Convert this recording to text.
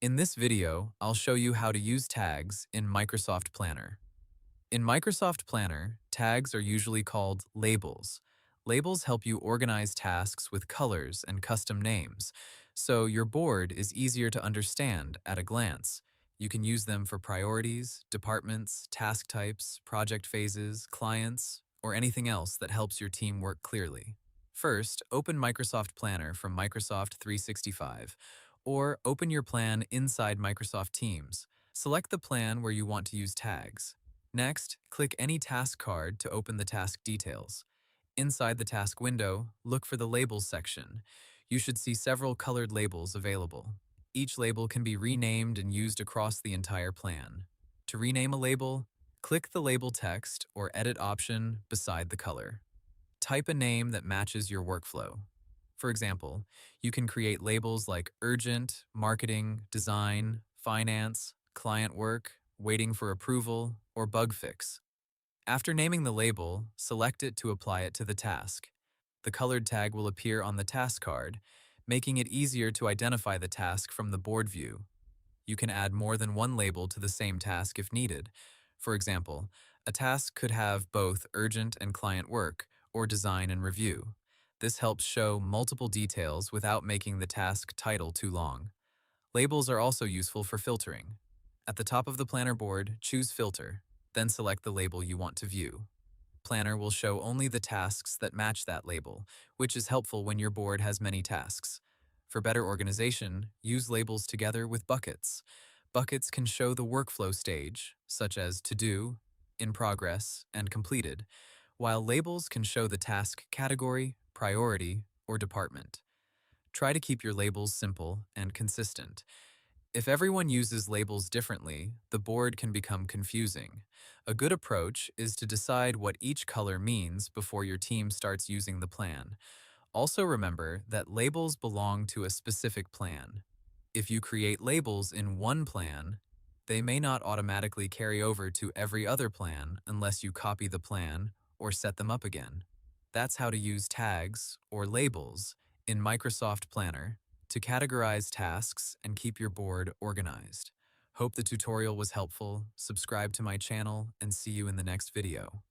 In this video, I'll show you how to use tags in Microsoft Planner. In Microsoft Planner, tags are usually called labels. Labels help you organize tasks with colors and custom names, so your board is easier to understand at a glance. You can use them for priorities, departments, task types, project phases, clients, or anything else that helps your team work clearly. First, open Microsoft Planner from Microsoft 365, or open your plan inside Microsoft Teams. Select the plan where you want to use tags. Next, click any task card to open the task details. Inside the task window, look for the Labels section. You should see several colored labels available. Each label can be renamed and used across the entire plan. To rename a label, click the label text or edit option beside the color. Type a name that matches your workflow. For example, you can create labels like urgent, marketing, design, finance, client work, waiting for approval, or bug fix. After naming the label, select it to apply it to the task. The colored tag will appear on the task card, making it easier to identify the task from the board view. You can add more than one label to the same task if needed. For example, a task could have both urgent and client work, or design and review. This helps show multiple details without making the task title too long. Labels are also useful for filtering. At the top of the planner board, choose Filter, then select the label you want to view. Planner will show only the tasks that match that label, which is helpful when your board has many tasks. For better organization, use labels together with buckets. Buckets can show the workflow stage, such as To Do, In Progress, and Completed, while labels can show the task category, priority, or department. Try to keep your labels simple and consistent. If everyone uses labels differently, the board can become confusing. A good approach is to decide what each color means before your team starts using the plan. Also remember that labels belong to a specific plan. If you create labels in one plan, they may not automatically carry over to every other plan unless you copy the plan or set them up again. That's how to use tags, or labels, in Microsoft Planner to categorize tasks and keep your board organized. Hope the tutorial was helpful. Subscribe to my channel and see you in the next video.